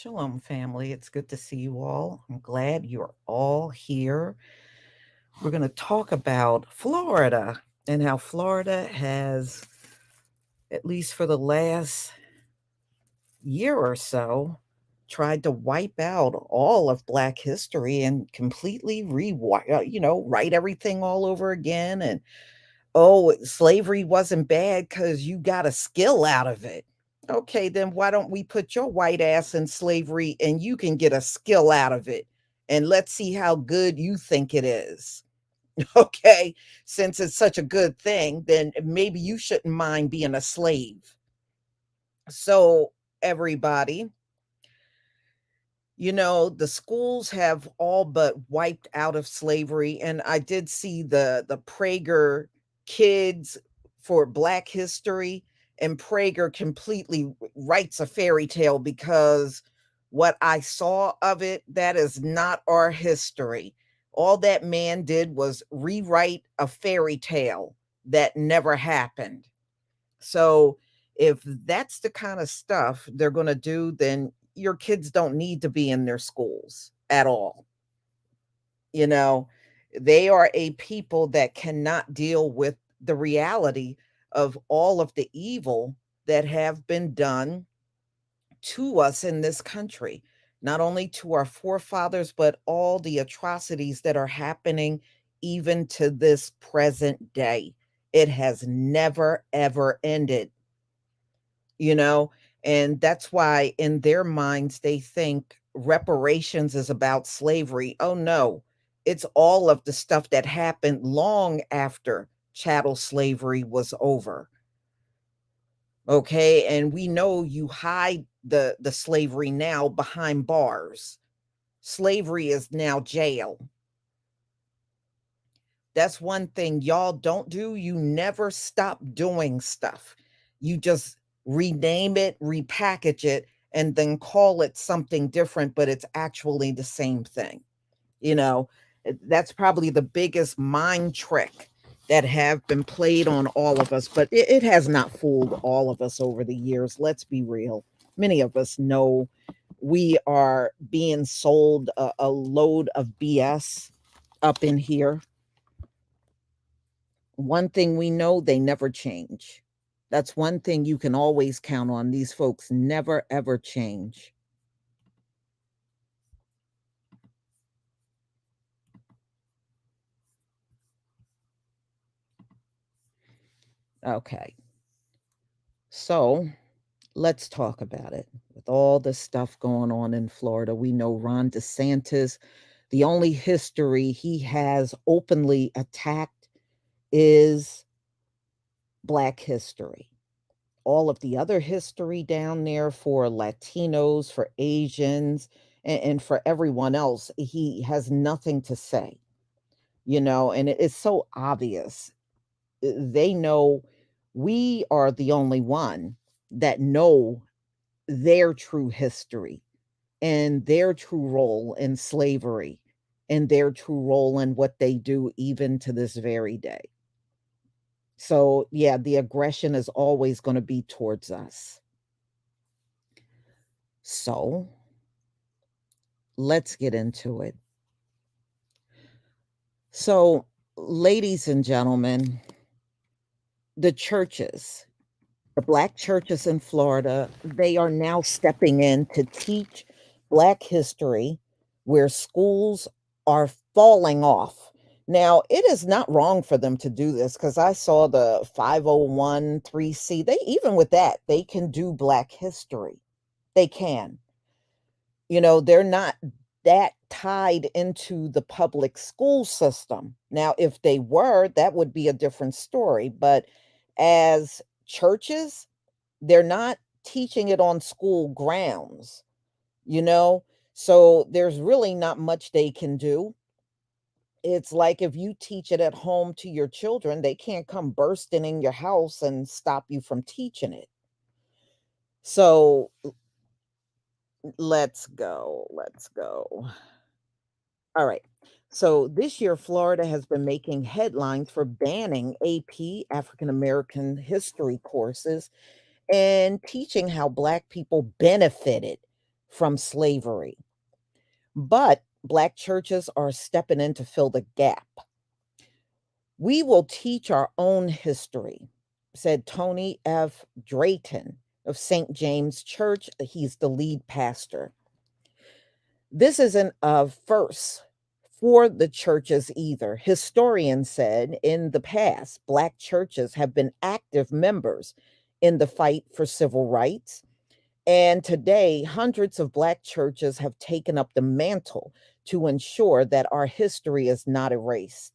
Shalom, family. It's good to see you all. I'm glad you're all here. We're going to talk about Florida and how Florida has, at least for the last year or so, tried to wipe out all of Black history and completely write everything all over again. And oh, slavery wasn't bad because you got a skill out of it. Okay, then why don't we put your white ass in slavery and you can get a skill out of it? And let's see how good you think it is. Okay, since it's such a good thing, then maybe you shouldn't mind being a slave. So, everybody, the schools have all but wiped out of slavery. And I did see the Prager kids for Black history, and Prager completely writes a fairy tale because what I saw of it, that is not our history. All that man did was rewrite a fairy tale that never happened. So if that's the kind of stuff they're going to do, then your kids don't need to be in their schools at all. You know, they are a people that cannot deal with the reality of all of the evil that have been done to us in this country, not only to our forefathers, but all the atrocities that are happening even to this present day. It has never, ever ended, you know, and that's why in their minds they think reparations is about slavery. Oh no, it's all of the stuff that happened long after chattel slavery was over. Okay, and we know you hide the slavery now behind bars. Slavery is now jail. That's one thing y'all don't do. You never stop doing stuff. You just rename it, repackage it, and then call it something different, but it's actually the same thing. That's probably the biggest mind trick that have been played on all of us, but it has not fooled all of us over the years. Let's be real. Many of us know We are being sold a load of BS up in here. One thing we know, they never change. That's one thing you can always count on. These folks never, ever change. Okay. So let's talk about it. With all the stuff going on in Florida, we know Ron DeSantis, the only history he has openly attacked is Black history. All of the other history down there for Latinos, for Asians, and for everyone else, he has nothing to say, and it's so obvious. They know we are the only one that know their true history and their true role in slavery and their true role in what they do even to this very day. So, yeah, the aggression is always going to be towards us. So, let's get into it. So, ladies and gentlemen, the churches, the Black churches in Florida, they are now stepping in to teach Black history where schools are falling off. Now, it is not wrong for them to do this because I saw the 501(c). They, even with that, they can do Black history. They can. They're not that tied into the public school system. Now, if they were, that would be a different story. But as churches, they're not teaching it on school grounds, you know? So there's really not much they can do. It's like if you teach it at home to your children, they can't come bursting in your house and stop you from teaching it. So let's go. Let's go. All right. So this year, Florida has been making headlines for banning AP African American history courses and teaching how Black people benefited from slavery. But Black churches are stepping in to fill the gap. We will teach our own history, said Tony F. Drayton of St. James Church. He's the lead pastor. This isn't a first for the churches either. Historians said in the past, Black churches have been active members in the fight for civil rights. And today, hundreds of Black churches have taken up the mantle to ensure that our history is not erased.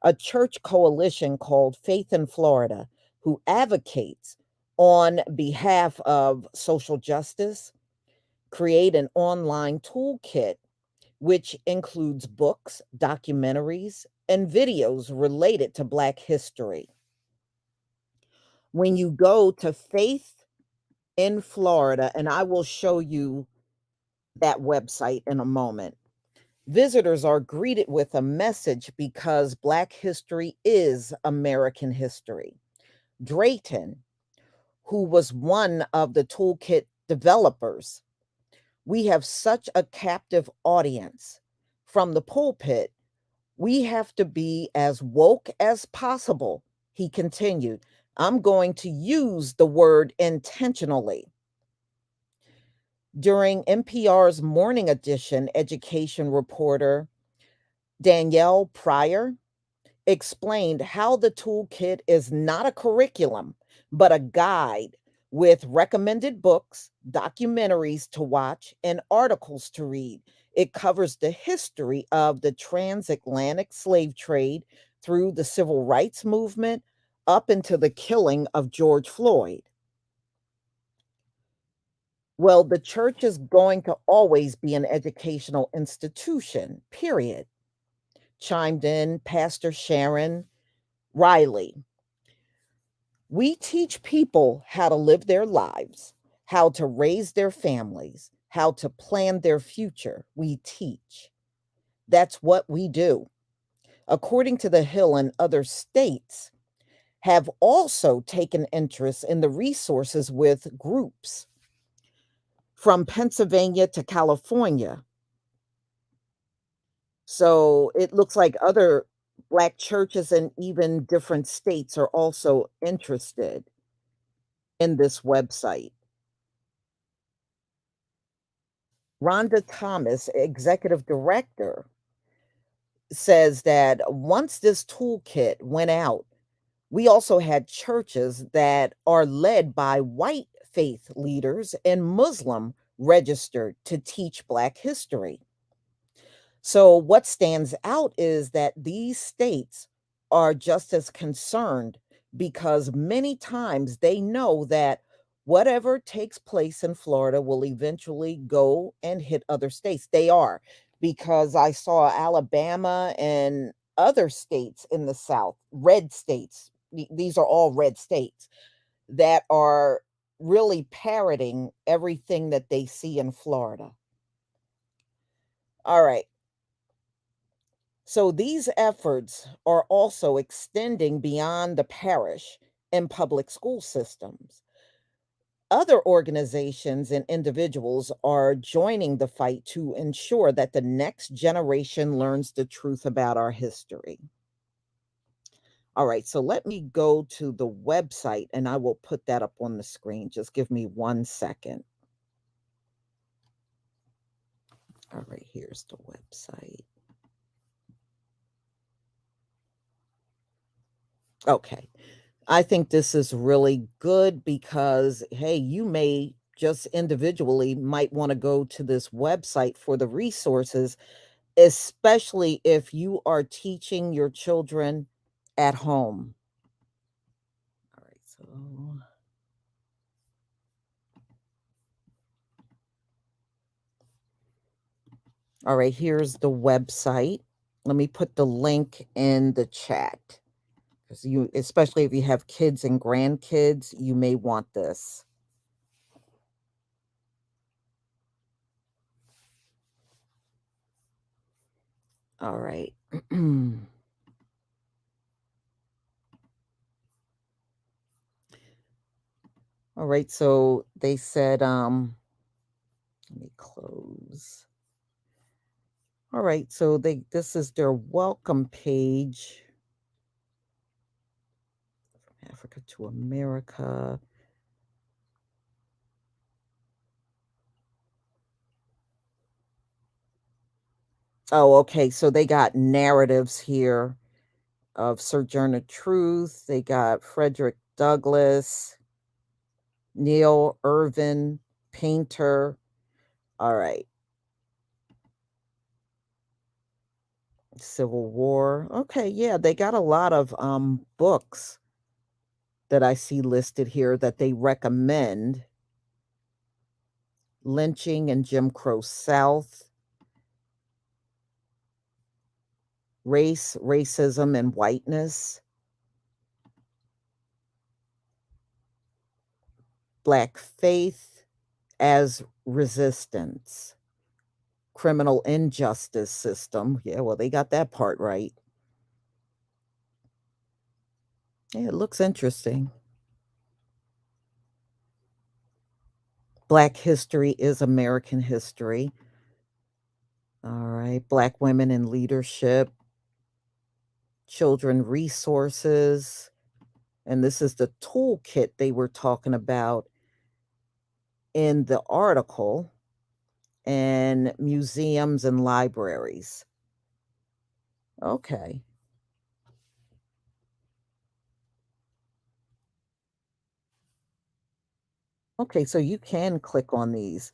A church coalition called Faith in Florida, who advocates on behalf of social justice, create an online toolkit which includes books, documentaries, and videos related to Black history. When you go to Faith in Florida, and I will show you that website in a moment, visitors are greeted with a message because Black history is American history. Drayton, who was one of the toolkit developers, we have such a captive audience. From the pulpit, we have to be as woke as possible, he continued. I'm going to use the word intentionally. During NPR's Morning Edition, education reporter Danielle Pryor explained how the toolkit is not a curriculum, but a guide with recommended books, documentaries to watch, and articles to read. It covers the history of the transatlantic slave trade through the civil rights movement up into the killing of George Floyd. Well, the church is going to always be an educational institution, period, chimed in Pastor Sharon Riley. We teach people how to live their lives, how to raise their families, how to plan their future. We teach. That's what we do. According to The Hill and other states, have also taken interest in the resources with groups. from Pennsylvania to California. So it looks like other Black churches in even different states are also interested in this website. Rhonda Thomas, executive director, says that once this toolkit went out, we also had churches that are led by white faith leaders and Muslim registered to teach Black history. So, what stands out is that these states are just as concerned because many times they know that whatever takes place in Florida will eventually go and hit other states. They are, because I saw Alabama and other states in the South, red states, these are all red states that are really parroting everything that they see in Florida. All right. So these efforts are also extending beyond the parish and public school systems. Other organizations and individuals are joining the fight to ensure that the next generation learns the truth about our history. All right, so let me go to the website and I will put that up on the screen. Just give me 1 second. All right, here's the website. Okay. I think this is really good because, hey, you may just individually might want to go to this website for the resources, especially if you are teaching your children at home. All right, so all right, here's the website. Let me put the link in the chat. Because you, especially if you have kids and grandkids, you may want this. All right. All right, so they said, let me close. All right, so this is their welcome page. From Africa to America. Oh, okay, so they got narratives here of Sojourner Truth. They got Frederick Douglass, Neil Irvin, painter. All right. Civil War. Okay, yeah, they got a lot of books that I see listed here that they recommend. Lynching in Jim Crow South, Race, Racism, and Whiteness, Black Faith as Resistance, Criminal Injustice System. Yeah, well, they got that part right. Yeah, it looks interesting. Black History is American History. All right, Black Women in Leadership, Children Resources, and this is the toolkit they were talking about in the article, and museums and libraries. Okay. Okay, so you can click on these.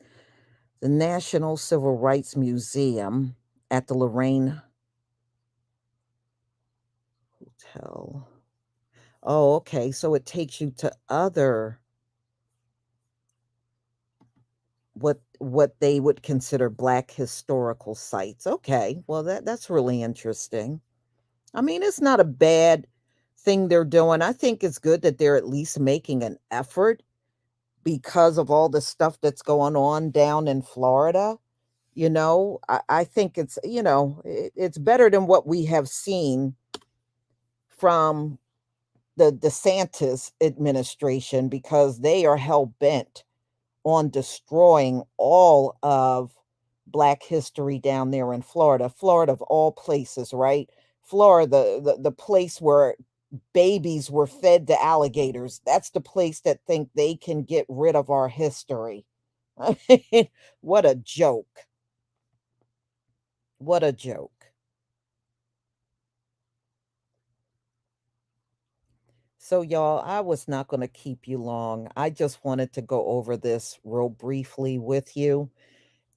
The National Civil Rights Museum at the Lorraine Hotel. Oh, okay. So it takes you to other what they would consider Black historical sites. Okay. Well, that's really interesting. I mean, it's not a bad thing they're doing. I think it's good that they're at least making an effort because of all the stuff that's going on down in Florida. I think it's, it's better than what we have seen from the DeSantis administration because they are hell bent on destroying all of Black history down there in Florida. Florida of all places, right? Florida, the place where babies were fed to alligators. That's the place that think they can get rid of our history. I mean, what a joke. What a joke. So, y'all, I was not going to keep you long. I just wanted to go over this real briefly with you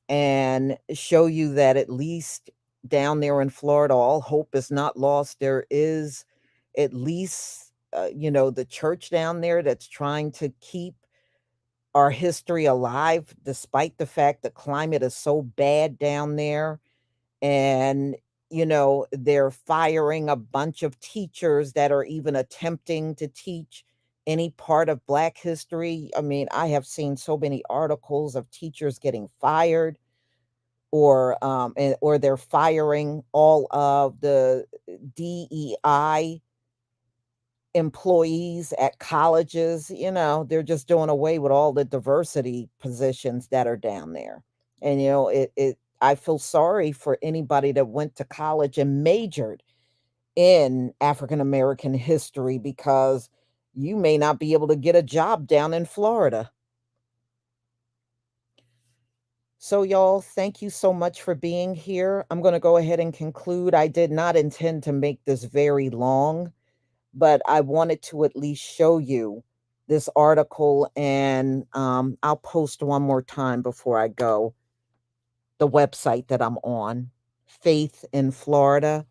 and show you that at least down there in Florida, all hope is not lost. There is at least, the church down there that's trying to keep our history alive, despite the fact the climate is so bad down there. And, they're firing a bunch of teachers that are even attempting to teach any part of Black history. I mean, I have seen so many articles of teachers getting fired or they're firing all of the DEI employees at colleges. They're just doing away with all the diversity positions that are down there. And it I feel sorry for anybody that went to college and majored in African American history because you may not be able to get a job down in Florida. So, y'all, thank you so much for being here. I'm going to go ahead and conclude. I did not intend to make this very long, but I wanted to at least show you this article, and I'll post one more time before I go the website that I'm on, Faith in Florida.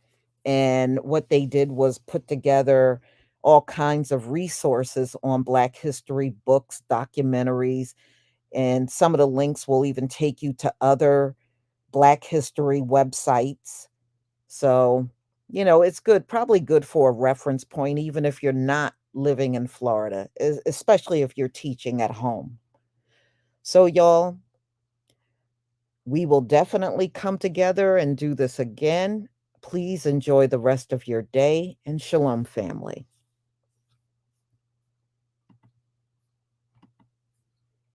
And what they did was put together all kinds of resources on Black history, books, documentaries, and some of the links will even take you to other Black history websites. So, it's good, probably good for a reference point, even if you're not living in Florida, especially if you're teaching at home. So, y'all, we will definitely come together and do this again. Please enjoy the rest of your day and shalom, family.